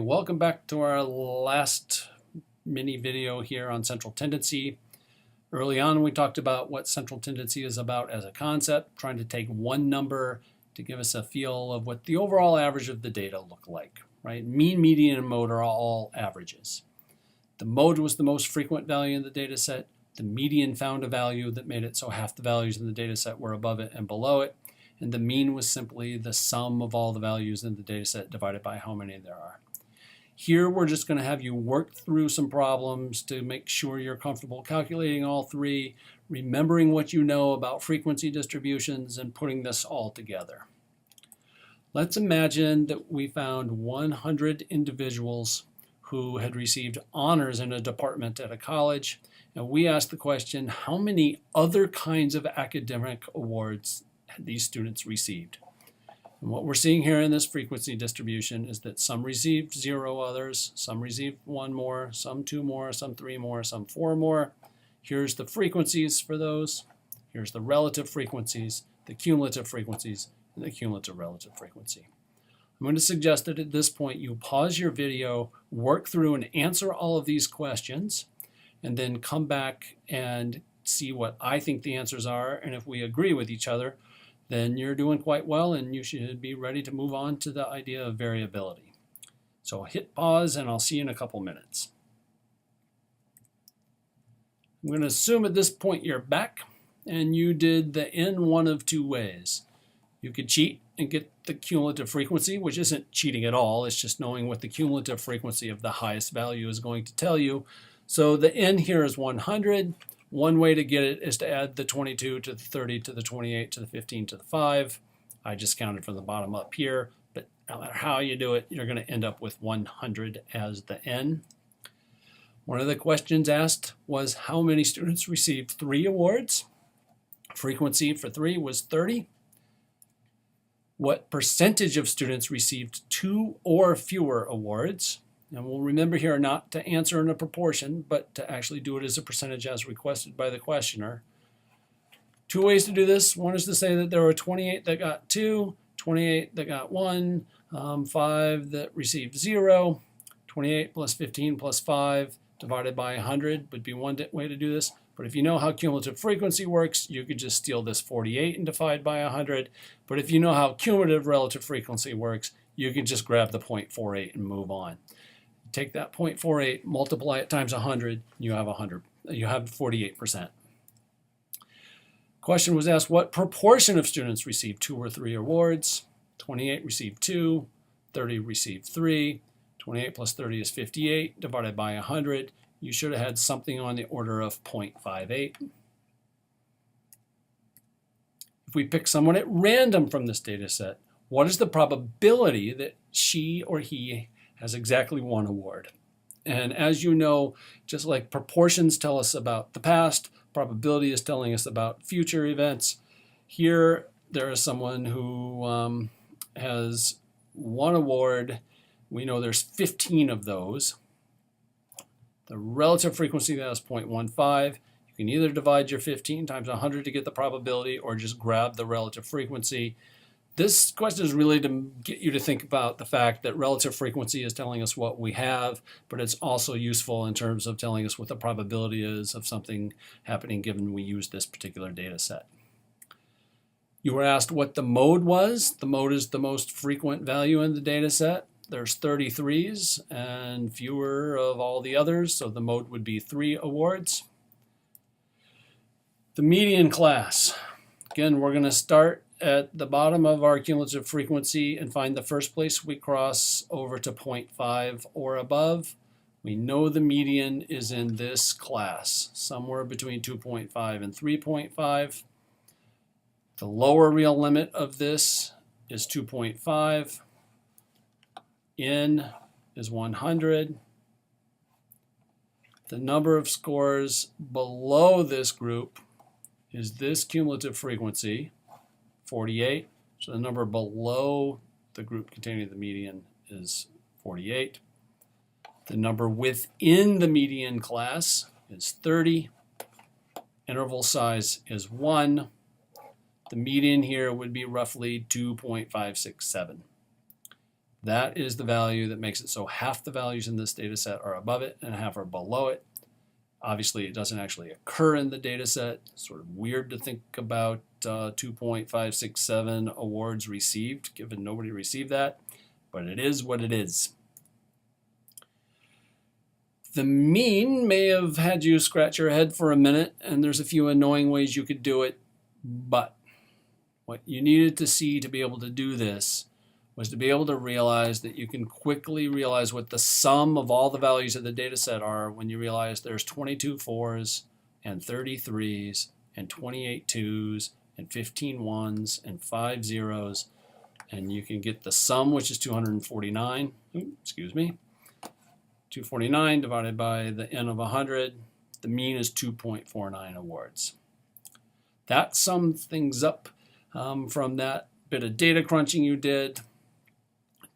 welcome back to our last mini video here on central tendency. Early on we talked about what central tendency is about as a concept, trying to take one number to give us a feel of what the overall average of the data look like, right? Mean, median, and mode are all averages. The mode was the most frequent value in the data set. The median found a value that made it so half the values in the data set were above it and below it. And the mean was simply the sum of all the values in the data set divided by how many there are. Here we're just going to have you work through some problems to make sure you're comfortable calculating all three, remembering what you know about frequency distributions, and putting this all together. Let's imagine that we found 100 individuals who had received honors in a department at a college, and we asked the question, how many other kinds of academic awards these students received? And what we're seeing here in this frequency distribution is that some received 0 others, some received 1 more, some 2 more, some 3 more, some 4 more. Here's the frequencies for those. Here's the relative frequencies, the cumulative frequencies, and the cumulative relative frequency. I'm going to suggest that at this point you pause your video, work through and answer all of these questions, and then come back and see what I think the answers are, and if we agree with each other, then you're doing quite well and you should be ready to move on to the idea of variability. So hit pause and I'll see you in a couple minutes. I'm going to assume at this point you're back and you did the in one of two ways. You could cheat and get the cumulative frequency, which isn't cheating at all, it's just knowing what the cumulative frequency of the highest value is going to tell you. So the n here is 100. One way to get it is to add the 22 to the 30 to the 28 to the 15 to the 5. I just counted from the bottom up here, but no matter how you do it, you're going to end up with 100 as the n. One of the questions asked was how many students received 3 awards. Frequency for 3 was 30. What percentage of students received 2 or fewer awards? And we'll remember here not to answer in a proportion, but to actually do it as a percentage as requested by the questioner. 2 ways to do this. One is to say that there were 28 that got 2, 28 that got 1, 5 that received 0. 28 plus 15 plus 5 divided by 100 would be one way to do this. But if you know how cumulative frequency works, you could just steal this 48 and divide by 100. But if you know how cumulative relative frequency works, you can just grab the 0.48 and move on. Take that 0.48, multiply it times 100, you have 48%. Question was asked, what proportion of students received 2 or 3 awards? 28 received 2, 30 received 3, 28 plus 30 is 58, divided by 100. You should have had something on the order of 0.58. If we pick someone at random from this data set, what is the probability that she or he has exactly 1 award? And as you know, just like proportions tell us about the past, probability is telling us about future events. Here, there is someone who has 1 award. We know there's 15 of those. The relative frequency of that is 0.15. You can either divide your 15 times 100 to get the probability or just grab the relative frequency. This question is really to get you to think about the fact that relative frequency is telling us what we have, but it's also useful in terms of telling us what the probability is of something happening given we use this particular data set. You were asked what the mode was. The mode is the most frequent value in the data set. There's 33s and fewer of all the others, so the mode would be 3 awards. The median class. Again, we're going to start at the bottom of our cumulative frequency and find the first place we cross over to 0.5 or above. We know the median is in this class, somewhere between 2.5 and 3.5. The lower real limit of this is 2.5. N is 100. The number of scores below this group is this cumulative frequency, 48. So the number below the group containing the median is 48. The number within the median class is 30. Interval size is 1. The median here would be roughly 2.567. That is the value that makes it so half the values in this data set are above it and half are below it. Obviously, it doesn't actually occur in the data set. It's sort of weird to think about 2.567 awards received, given nobody received that, but it is what it is. The mean may have had you scratch your head for a minute, and there's a few annoying ways you could do it, but what you needed to see to be able to do this was to be able to realize that you can quickly realize what the sum of all the values of the data set are when you realize there's 22 4s and 30 3s and 28 2s and 15 1s and 5 0s, and you can get the sum, which is 249. 249 divided by the n of 100. The mean is 2.49 awards. That sums things up from that bit of data crunching you did.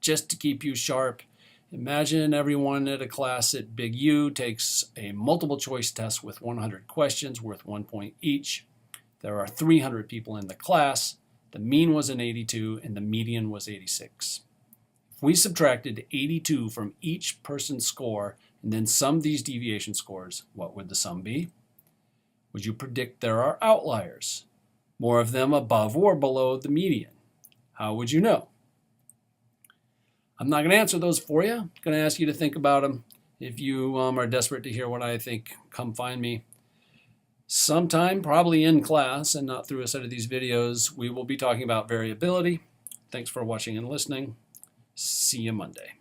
Just to keep you sharp, imagine everyone at a class at Big U takes a multiple choice test with 100 questions worth 1 point each. There are 300 people in the class. The mean was an 82 and the median was 86. If we subtracted 82 from each person's score and then summed these deviation scores, what would the sum be? Would you predict there are outliers, more of them above or below the median? How would you know? I'm not going to answer those for you. I'm going to ask you to think about them. If you are desperate to hear what I think, come find me. Sometime, probably in class and not through a set of these videos, we will be talking about variability. Thanks for watching and listening. See you Monday.